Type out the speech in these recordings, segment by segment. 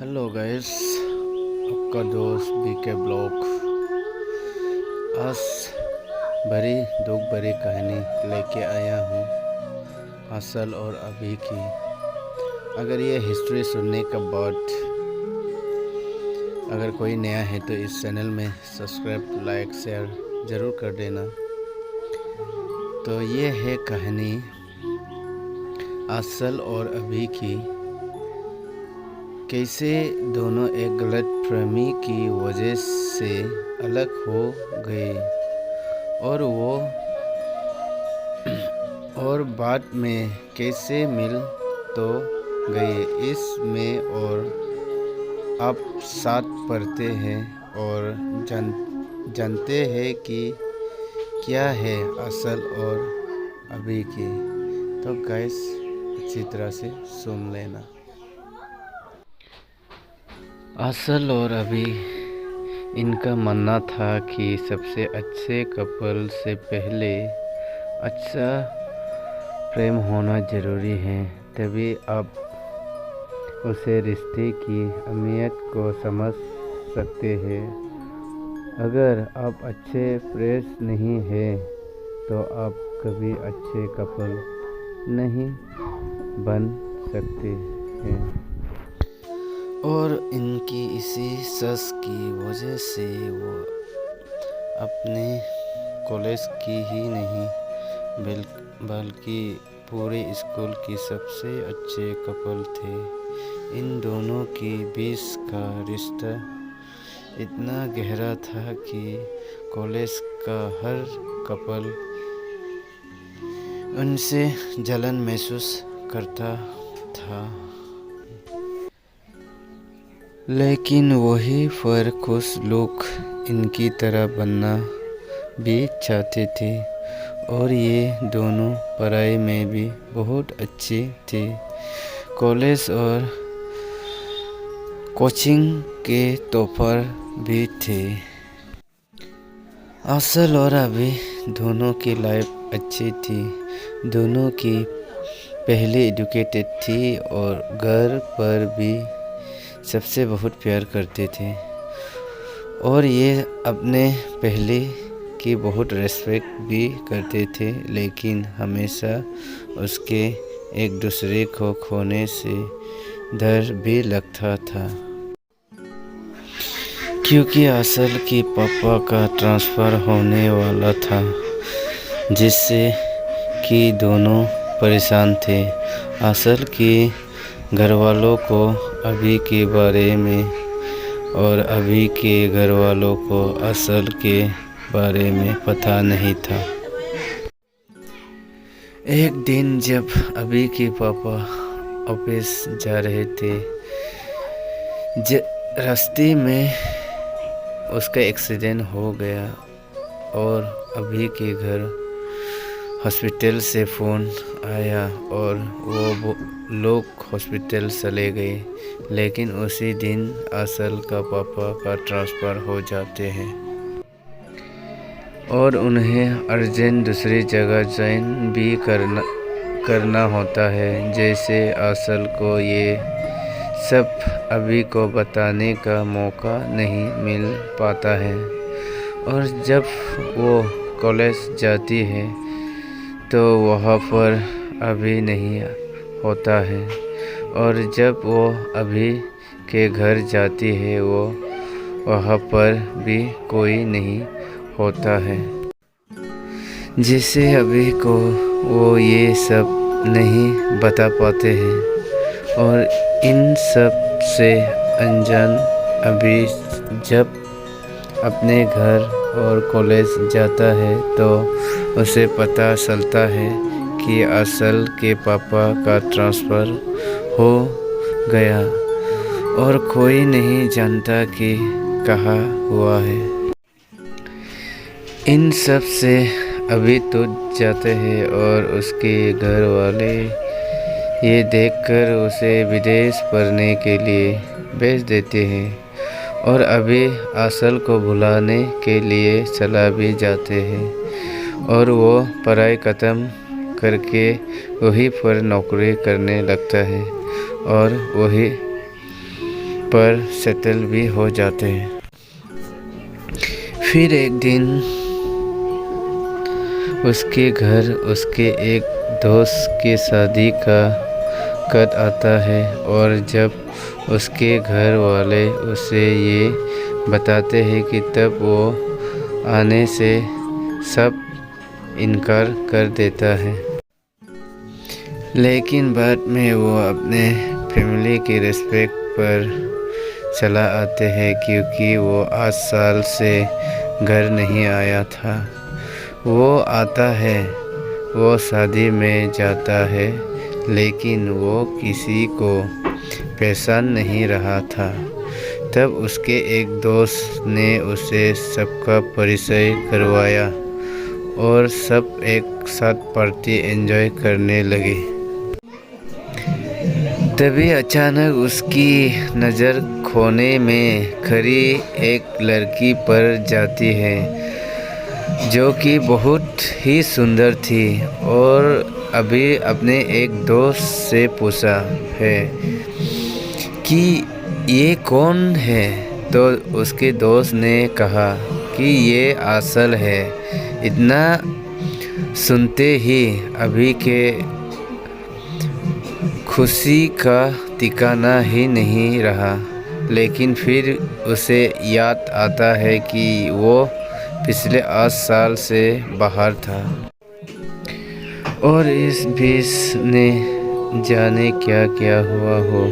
Hello guys, आपका दोस्त BK blog आज बड़ी दुख भरी कहानी लेके आया हूँ असल और अभी की। अगर ये हिस्ट्री सुनने के बाद अगर कोई नया है तो इस चैनल में सब्सक्राइब लाइक शेयर ज़रूर कर देना। तो ये है कहानी असल और अभी की, कैसे दोनों एक गलत फहमी की वजह से अलग हो गए और बाद में कैसे मिल तो गए इसमें। और अब साथ पढ़ते हैं और जानते हैं कि क्या है असल और अभी की। तो गाइस अच्छी तरह से सुन लेना। असल और अभी इनका मानना था कि सबसे अच्छे कपल से पहले अच्छा प्रेम होना ज़रूरी है, तभी आप उसे रिश्ते की अहमियत को समझ सकते हैं। अगर आप अच्छे प्रेस नहीं हैं तो आप कभी अच्छे कपल नहीं बन सकते हैं। और इनकी इसी सस की वजह से वो अपने कॉलेज की ही नहीं बल्कि पूरे स्कूल की सबसे अच्छे कपल थे। इन दोनों के बीच का रिश्ता इतना गहरा था कि कॉलेज का हर कपल उनसे जलन महसूस करता था। लेकिन वही पर कुछ लोग इनकी तरह बनना भी चाहते थे और ये दोनों पढ़ाई में भी बहुत अच्छे थे। कॉलेज और कोचिंग के टॉपर भी थे। असल और अभी दोनों की लाइफ अच्छी थी। दोनों की पहले एजुकेटेड थी और घर पर भी सबसे बहुत प्यार करते थे और ये अपने पहले की बहुत रेस्पेक्ट भी करते थे। लेकिन हमेशा उसके एक दूसरे को खोने से डर भी लगता था, क्योंकि असल की पापा का ट्रांसफ़र होने वाला था, जिससे कि दोनों परेशान थे। असल की घरवालों को अभी के बारे में और अभी के घरवालों को असल के बारे में पता नहीं था। एक दिन जब अभी के पापा ऑफिस जा रहे थे, रास्ते में उसका एक्सीडेंट हो गया और अभी के घर हॉस्पिटल से फ़ोन आया और वो लोग हॉस्पिटल चले गए। लेकिन उसी दिन असल का पापा का ट्रांसफ़र हो जाते हैं और उन्हें अर्जेंट दूसरी जगह ज्वाइन भी करना होता है। जैसे असल को ये सब अभी को बताने का मौका नहीं मिल पाता है और जब वो कॉलेज जाती है तो वहाँ पर अभी नहीं होता है और जब वो अभी के घर जाती है वो वहाँ पर भी कोई नहीं होता है, जिससे अभी को वो ये सब नहीं बता पाते हैं। और इन सब से अनजान अभी जब अपने घर और कॉलेज जाता है तो उसे पता चलता है कि असल के पापा का ट्रांसफ़र हो गया और कोई नहीं जानता कि कहाँ हुआ है। इन सब से अभी तो जाते हैं और उसके घर वाले ये देखकर उसे विदेश पढ़ने के लिए भेज देते हैं और अभी असल को भुलाने के लिए चला भी जाते हैं और वो पढ़ाई ख़त्म करके वहीं पर नौकरी करने लगता है और वही पर सेटल भी हो जाते हैं। फिर एक दिन उसके घर उसके एक दोस्त की शादी का कद आता है, और जब उसके घर वाले उसे ये बताते हैं कि तब वो आने से सब इनकार कर देता है। लेकिन बाद में वो अपने फैमिली की रिस्पेक्ट पर चला आते हैं, क्योंकि वो 8 साल से घर नहीं आया था। वो आता है, वो शादी में जाता है, लेकिन वो किसी को पहचान नहीं रहा था। तब उसके एक दोस्त ने उसे सबका परिचय करवाया और सब एक साथ पार्टी एंजॉय करने लगे। तभी अचानक उसकी नज़र कोने में खड़ी एक लड़की पर जाती है, जो कि बहुत ही सुंदर थी, और अभी अपने एक दोस्त से पूछा है कि ये कौन है। तो उसके दोस्त ने कहा कि ये आसल है। इतना सुनते ही अभी के खुशी का ठिकाना ही नहीं रहा, लेकिन फिर उसे याद आता है कि वो पिछले 8 साल से बाहर था, और इस बीच ने जाने क्या क्या हुआ हो।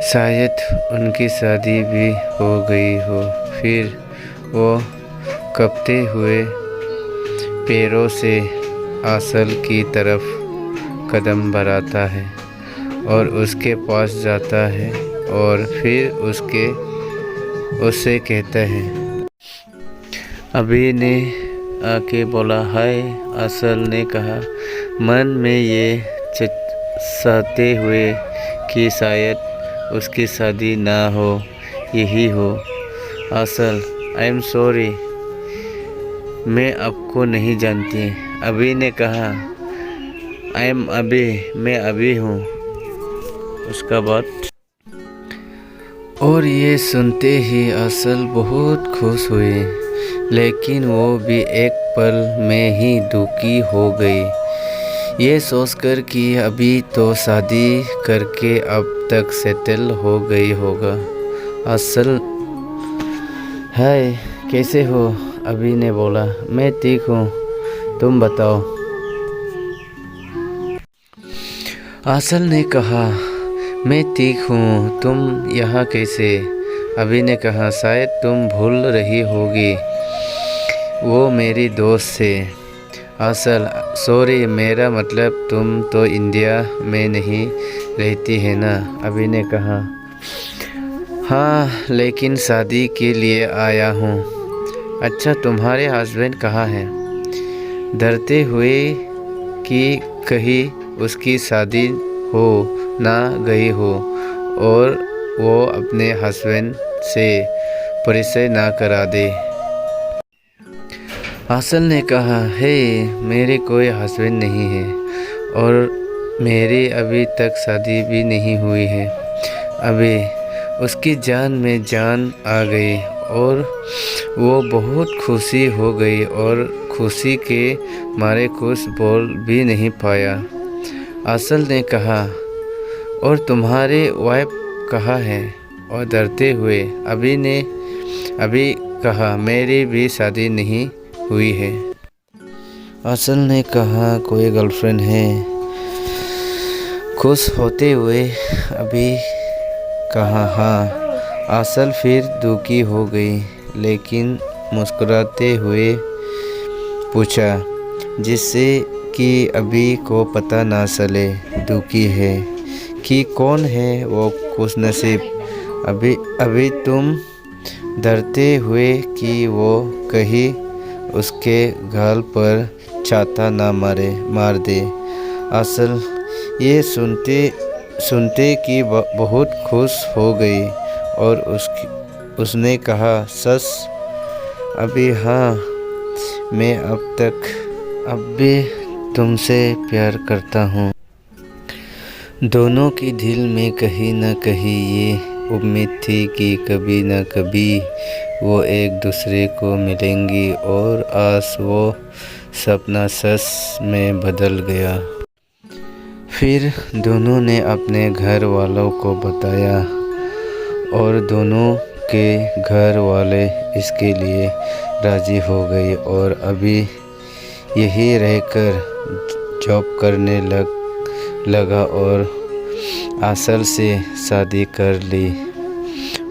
शायद उनकी शादी भी हो गई हो। फिर वो कांपते हुए पैरों से आसल की तरफ कदम बढ़ाता है और उसके पास जाता है, और फिर उससे कहता है। अभी ने आके बोला, हाय। आसल ने कहा, मन में ये चाहते हुए कि शायद उसकी शादी ना हो, यही हो। आसल, आई एम सॉरी, मैं आपको नहीं जानती। अभी ने कहा, आई एम अभी, मैं अभी हूँ। उसका बाद और ये सुनते ही आसल बहुत खुश हुई, लेकिन वो भी एक पल में ही दुखी हो गई, ये सोचकर कि अभी तो शादी करके अब तक सेटल हो गई होगा। आसल, हाय, कैसे हो? अभी ने बोला, मैं ठीक हूँ, तुम बताओ। आसल ने कहा, मैं ठीक हूँ, तुम यहाँ कैसे? अभी ने कहा, शायद तुम भूल रही होगी, वो मेरी दोस्त है। आसल, सॉरी, मेरा मतलब तुम तो इंडिया में नहीं रहती है ना? अभी ने कहा, हाँ, लेकिन शादी के लिए आया हूँ। अच्छा, तुम्हारे हस्बैंड कहाँ हैं? डरते हुए कि कहीं उसकी शादी हो ना गई हो और वो अपने हस्बैंड से परिचय ना करा दे। आसल ने कहा, हे, मेरे कोई हस्बैंड नहीं है और मेरी अभी तक शादी भी नहीं हुई है। अभी उसकी जान में जान आ गई और वो बहुत खुशी हो गई और खुशी के मारे कुछ बोल भी नहीं पाया। आसल ने कहा, और तुम्हारे वाइफ कहाँ है? और डरते हुए अभी कहा, मेरी भी शादी नहीं हुई है। आसल ने कहा, कोई गर्लफ्रेंड है? खुश होते हुए अभी कहा, हाँ। आसल फिर दुखी हो गई, लेकिन मुस्कुराते हुए पूछा, जिससे कि अभी को पता ना चले दुखी है कि कौन है वो खुशनसीब। अभी तुम डरते हुए कि वो कहीं उसके गाल पर छाता ना मार दे। आसल ये सुनते कि बहुत खुश हो गई और उसने कहा, सच? अभी हाँ, मैं अब भी तुमसे प्यार करता हूँ। दोनों की दिल में कहीं न कहीं ये उम्मीद थी कि कभी न कभी वो एक दूसरे को मिलेंगी और आज वो सपना सच में बदल गया। फिर दोनों ने अपने घर वालों को बताया और दोनों के घर वाले इसके लिए राज़ी हो गए और अभी यहीं रहकर जॉब करने लगा और आसल से शादी कर ली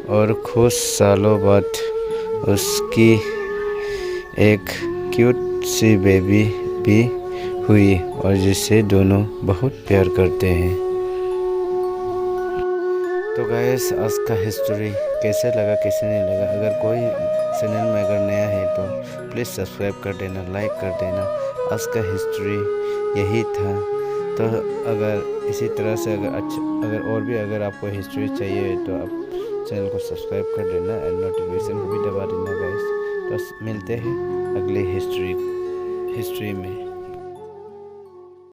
और कुछ सालों बाद उसकी एक क्यूट सी बेबी भी हुई और जिससे दोनों बहुत प्यार करते हैं। तो गाइस आज का हिस्ट्री कैसे लगा कैसे नहीं लगा, अगर कोई चैनल में अगर नया है तो प्लीज़ सब्सक्राइब कर देना, लाइक कर देना। आज का हिस्ट्री यही था। तो अगर इसी तरह से अगर और भी अगर आपको हिस्ट्री चाहिए तो आप चैनल को सब्सक्राइब कर देना एंड नोटिफिकेशन को भी दबा देना गाइस। तो मिलते हैं अगले हिस्ट्री में।